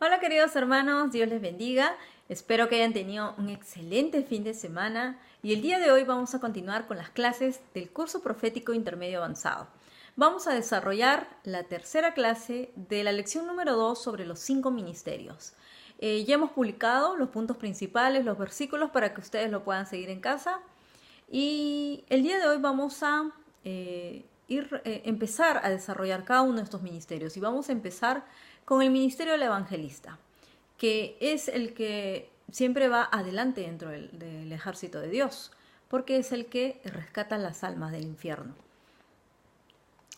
Hola queridos hermanos, Dios les bendiga. Espero que hayan tenido un excelente fin de semana y el día de hoy vamos a continuar con las clases del curso profético intermedio avanzado. Vamos a desarrollar la tercera clase de la lección número 2 sobre los 5 ministerios. Ya hemos publicado los puntos principales, los versículos para que ustedes lo puedan seguir en casa y el día de hoy vamos a empezar a desarrollar cada uno de estos ministerios y vamos a empezar con el ministerio del evangelista, que es el que siempre va adelante dentro del ejército de Dios, porque es el que rescata las almas del infierno.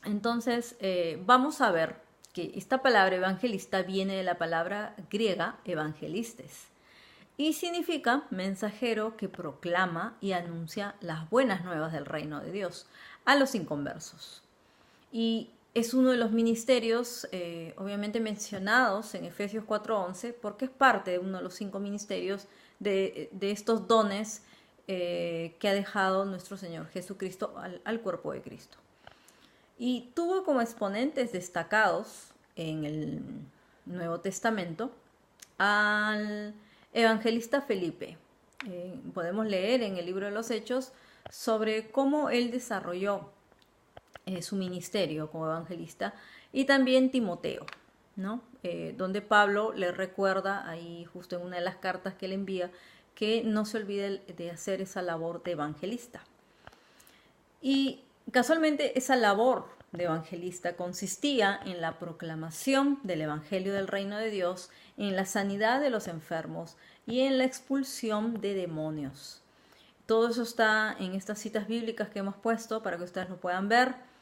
Entonces, vamos a ver que esta palabra evangelista viene de la palabra griega evangelistes y significa mensajero que proclama y anuncia las buenas nuevas del reino de Dios a los inconversos. Y es uno de los ministerios, obviamente mencionados en Efesios 4:11, porque es parte de uno de los 5 ministerios de estos dones que ha dejado nuestro Señor Jesucristo al cuerpo de Cristo. Y tuvo como exponentes destacados en el Nuevo Testamento al evangelista Felipe. Podemos leer en el libro de los Hechos sobre cómo él desarrolló su ministerio como evangelista, y también Timoteo, ¿no? Donde Pablo le recuerda ahí justo en una de las cartas que le envía que no se olvide de hacer esa labor de evangelista. Y casualmente esa labor de evangelista consistía en la proclamación del evangelio del reino de Dios, en la sanidad de los enfermos y en la expulsión de demonios. Todo eso está en estas citas bíblicas que hemos puesto para que ustedes lo puedan ver.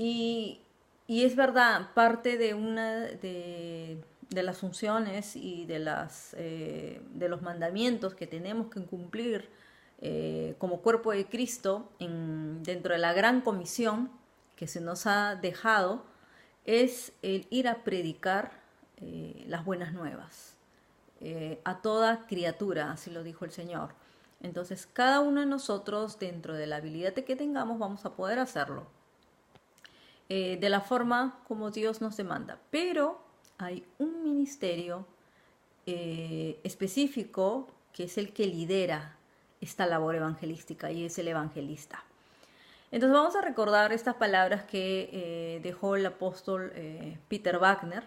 Y es verdad, parte de una de las funciones y de los mandamientos que tenemos que cumplir como cuerpo de Cristo dentro de la gran comisión que se nos ha dejado, es el ir a predicar las buenas nuevas a toda criatura, así lo dijo el Señor. Entonces, cada uno de nosotros, dentro de la habilidad que tengamos, vamos a poder hacerlo de la forma como Dios nos demanda. Pero hay un ministerio específico que es el que lidera esta labor evangelística, y es el evangelista. Entonces vamos a recordar estas palabras que dejó el apóstol Peter Wagner,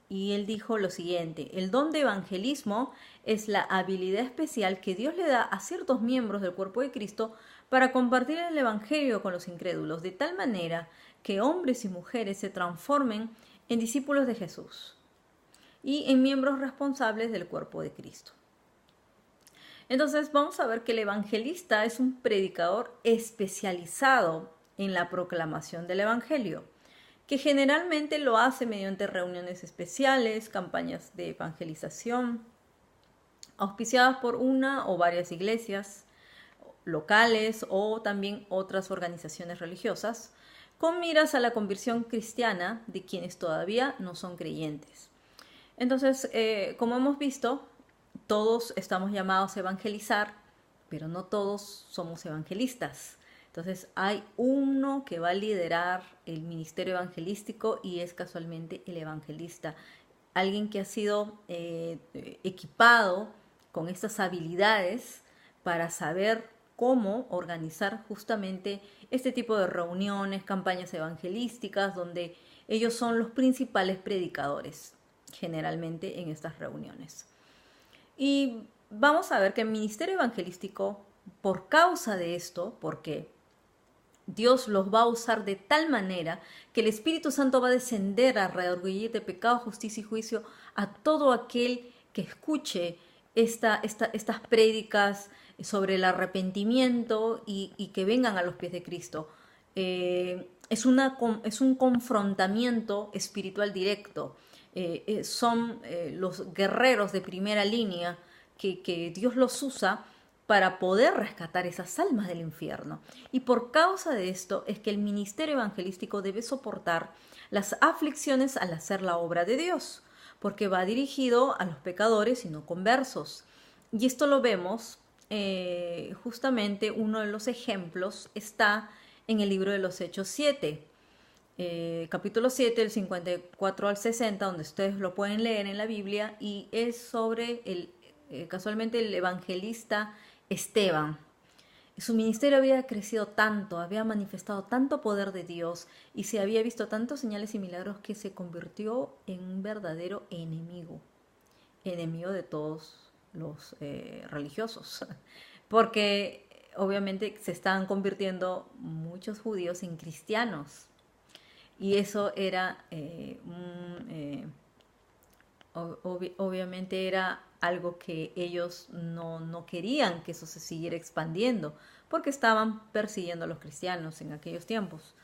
y él dijo lo siguiente: el don de evangelismo es la habilidad especial que Dios le da a ciertos miembros del cuerpo de Cristo para compartir el evangelio con los incrédulos, de tal manera que hombres y mujeres se transformen en discípulos de Jesús y en miembros responsables del cuerpo de Cristo. Entonces vamos a ver que el evangelista es un predicador especializado en la proclamación del evangelio, que generalmente lo hace mediante reuniones especiales, campañas de evangelización, auspiciadas por una o varias iglesias locales o también otras organizaciones religiosas, con miras a la conversión cristiana de quienes todavía no son creyentes. Entonces, como hemos visto, todos estamos llamados a evangelizar, pero no todos somos evangelistas. Entonces hay uno que va a liderar el ministerio evangelístico y es casualmente el evangelista, alguien que ha sido equipado con estas habilidades para saber cómo organizar justamente este tipo de reuniones, campañas evangelísticas, donde ellos son los principales predicadores generalmente en estas reuniones. Y vamos a ver que el ministerio evangelístico, por causa de esto, porque Dios los va a usar de tal manera que el Espíritu Santo va a descender a redarguir de pecado, justicia y juicio a todo aquel que escuche estas prédicas sobre el arrepentimiento y que vengan a los pies de Cristo. Es un confrontamiento espiritual directo. Son los guerreros de primera línea que Dios los usa para poder rescatar esas almas del infierno. Y por causa de esto es que el ministerio evangelístico debe soportar las aflicciones al hacer la obra de Dios, porque va dirigido a los pecadores y no conversos. Y esto lo vemos, justamente uno de los ejemplos está en el libro de los Hechos 7, capítulo 7, del 54 al 60, donde ustedes lo pueden leer en la Biblia, y es sobre casualmente el evangelista Esteban. Su ministerio había crecido tanto, había manifestado tanto poder de Dios y se había visto tantos señales y milagros que se convirtió en un verdadero enemigo de todos los religiosos, porque obviamente se estaban convirtiendo muchos judíos en cristianos y eso era obviamente era algo que ellos no querían que eso se siguiera expandiendo, porque estaban persiguiendo a los cristianos en aquellos tiempos.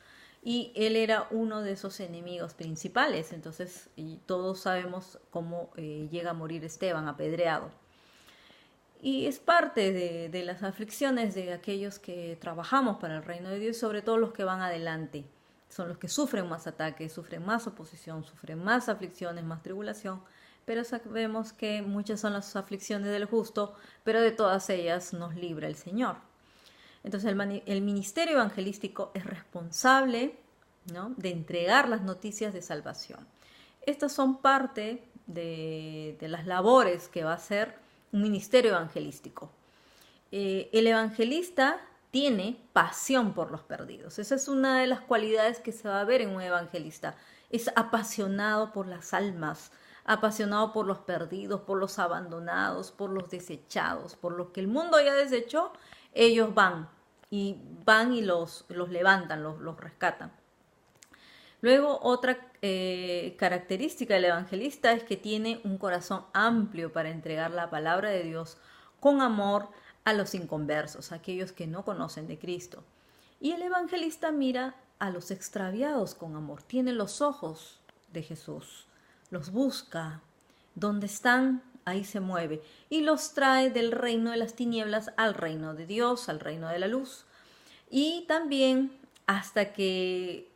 Y él era uno de esos enemigos principales, entonces y todos sabemos cómo llega a morir Esteban, apedreado. Y es parte de las aflicciones de aquellos que trabajamos para el reino de Dios, sobre todo los que van adelante. Son los que sufren más ataques, sufren más oposición, sufren más aflicciones, más tribulación, pero sabemos que muchas son las aflicciones del justo, pero de todas ellas nos libra el Señor. Entonces el ministerio evangelístico es responsable, ¿no?, de entregar las noticias de salvación. Estas son parte de las labores que va a hacer un ministerio evangelístico. El evangelista tiene pasión por los perdidos. Esa es una de las cualidades que se va a ver en un evangelista. Es apasionado por las almas, apasionado por los perdidos, por los abandonados, por los desechados, por los que el mundo ya desechó. Ellos van y los levantan, los rescatan. Luego, otra característica del evangelista es que tiene un corazón amplio para entregar la palabra de Dios con amor a los inconversos, a aquellos que no conocen de Cristo. Y el evangelista mira a los extraviados con amor, tiene los ojos de Jesús, los busca, donde están, ahí se mueve, y los trae del reino de las tinieblas al reino de Dios, al reino de la luz. Y también hasta que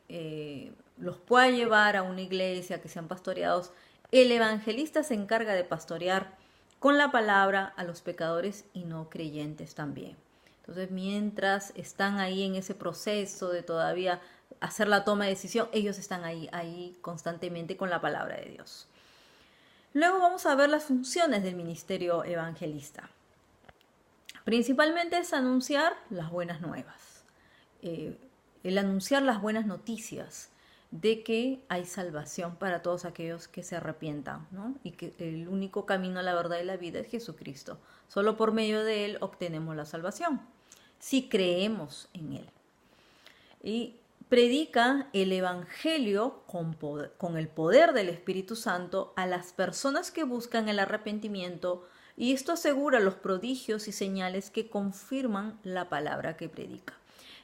los pueda llevar a una iglesia, que sean pastoreados, el evangelista se encarga de pastorear con la palabra a los pecadores y no creyentes también. Entonces, mientras están ahí en ese proceso de todavía hacer la toma de decisión, ellos están ahí constantemente con la palabra de Dios. Luego vamos a ver las funciones del ministerio evangelista. Principalmente es anunciar las buenas nuevas, el anunciar las buenas noticias de que hay salvación para todos aquellos que se arrepientan, ¿no? Y que el único camino a la verdad y la vida es Jesucristo. Solo por medio de Él obtenemos la salvación, si creemos en Él. Y predica el Evangelio con el poder del Espíritu Santo a las personas que buscan el arrepentimiento, y esto asegura los prodigios y señales que confirman la palabra que predica.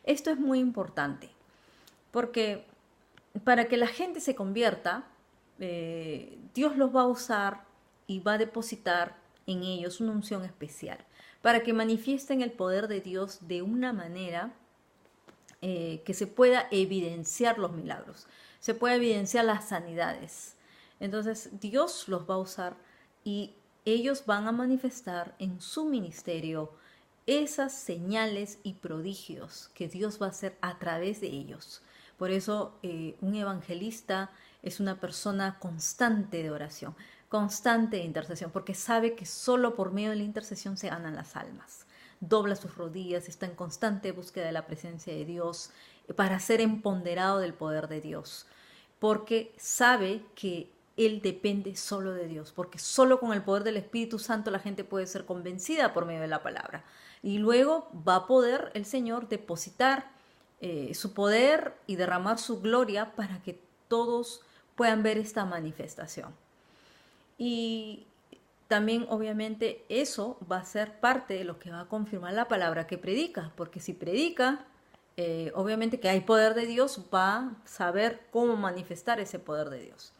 Esto es muy importante, porque para que la gente se convierta, Dios los va a usar y va a depositar en ellos una unción especial, para que manifiesten el poder de Dios de una manera que se pueda evidenciar los milagros, se pueda evidenciar las sanidades. Entonces Dios los va a usar y ellos van a manifestar en su ministerio esas señales y prodigios que Dios va a hacer a través de ellos. Por eso un evangelista es una persona constante de oración, constante de intercesión, porque sabe que solo por medio de la intercesión se ganan las almas. Dobla sus rodillas, está en constante búsqueda de la presencia de Dios para ser empoderado del poder de Dios, porque sabe que él depende solo de Dios, porque solo con el poder del Espíritu Santo la gente puede ser convencida por medio de la palabra. Y luego va a poder el Señor depositar su poder y derramar su gloria para que todos puedan ver esta manifestación. Y también obviamente eso va a ser parte de lo que va a confirmar la palabra que predica, porque si predica, obviamente que hay poder de Dios, va a saber cómo manifestar ese poder de Dios.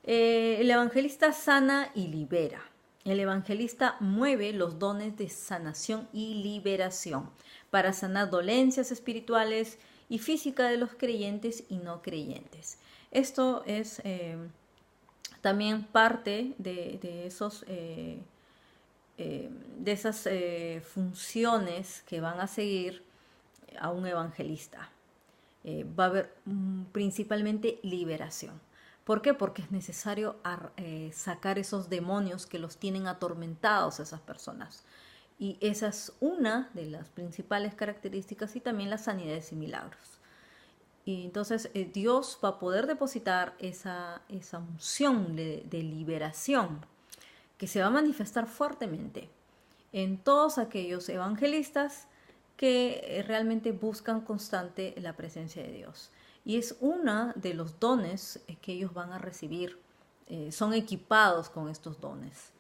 El evangelista sana y libera. El evangelista mueve los dones de sanación y liberación para sanar dolencias espirituales y físicas de los creyentes y no creyentes. Esto es también parte de esas funciones que van a seguir a un evangelista. va a haber principalmente liberación. ¿Por qué? Porque es necesario sacar esos demonios que los tienen atormentados a esas personas. Y esa es una de las principales características, y también las sanidades y milagros. Y entonces Dios va a poder depositar esa unción de liberación que se va a manifestar fuertemente en todos aquellos evangelistas que realmente buscan constante la presencia de Dios. Y es uno de los dones que ellos van a recibir. Son equipados con estos dones.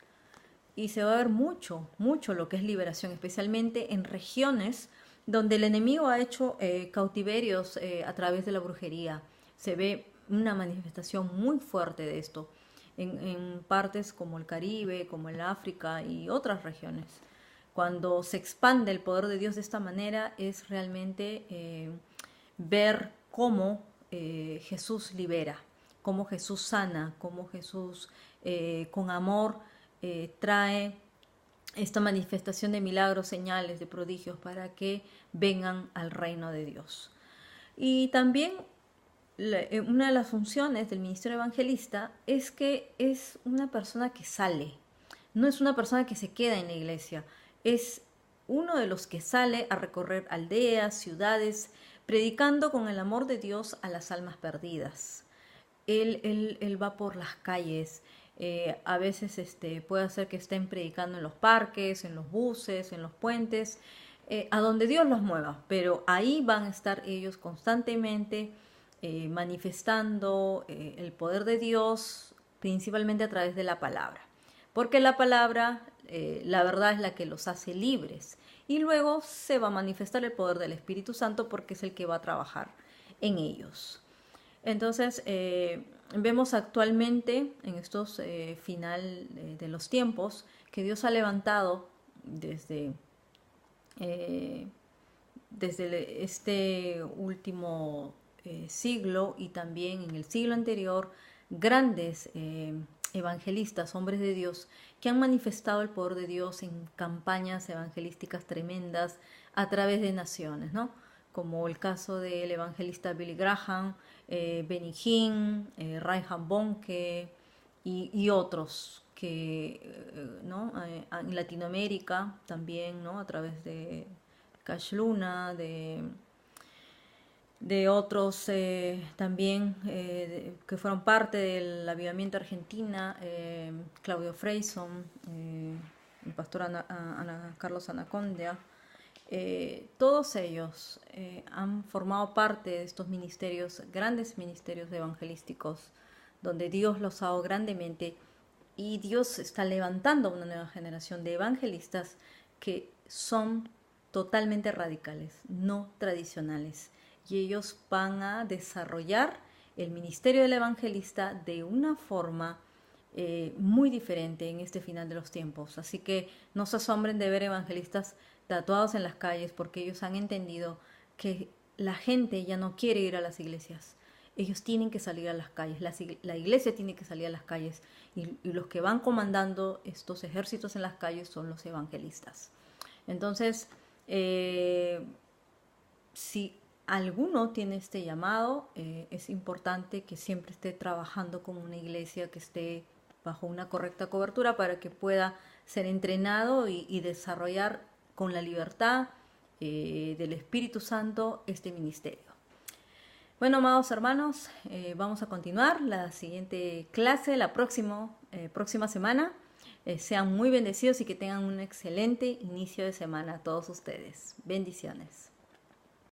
Y se va a ver mucho lo que es liberación, especialmente en regiones donde el enemigo ha hecho cautiverios a través de la brujería. Se ve una manifestación muy fuerte de esto en partes como el Caribe, como el África y otras regiones. Cuando se expande el poder de Dios de esta manera, es realmente ver cómo Jesús libera, cómo Jesús sana, cómo Jesús con amor trae esta manifestación de milagros, señales, de prodigios para que vengan al reino de Dios. Y también una de las funciones del ministerio evangelista es que es una persona que sale, no es una persona que se queda en la iglesia, es uno de los que sale a recorrer aldeas, ciudades, predicando con el amor de Dios a las almas perdidas. Él va por las calles. A veces puede hacer que estén predicando en los parques, en los buses, en los puentes, a donde Dios los mueva, pero ahí van a estar ellos constantemente manifestando el poder de Dios, principalmente a través de la palabra, porque la palabra, la verdad, es la que los hace libres, y luego se va a manifestar el poder del Espíritu Santo porque es el que va a trabajar en ellos. Entonces, vemos actualmente en estos final de los tiempos que Dios ha levantado desde este último siglo y también en el siglo anterior, grandes evangelistas, hombres de Dios, que han manifestado el poder de Dios en campañas evangelísticas tremendas a través de naciones, ¿no? Como el caso del evangelista Billy Graham, Benny Hinn, Reinhard Bonnke y otros que ¿no? En Latinoamérica también, ¿no? A través de Cash Luna, de otros también que fueron parte del avivamiento argentina, Claudio Freyson, el pastor Carlos Anacondia. Todos ellos han formado parte de estos ministerios, grandes ministerios evangelísticos, donde Dios los ha dado grandemente, y Dios está levantando una nueva generación de evangelistas que son totalmente radicales, no tradicionales, y ellos van a desarrollar el ministerio del evangelista de una forma muy diferente en este final de los tiempos. Así que no se asombren de ver evangelistas tatuados en las calles, porque ellos han entendido que la gente ya no quiere ir a las iglesias. Ellos tienen que salir a las calles, la iglesia tiene que salir a las calles, y los que van comandando estos ejércitos en las calles son los evangelistas. Entonces, si alguno tiene este llamado, es importante que siempre esté trabajando como una iglesia que esté bajo una correcta cobertura para que pueda ser entrenado y desarrollar con la libertad del Espíritu Santo este ministerio. Bueno, amados hermanos, vamos a continuar la siguiente clase la próxima semana. Sean muy bendecidos y que tengan un excelente inicio de semana a todos ustedes. Bendiciones.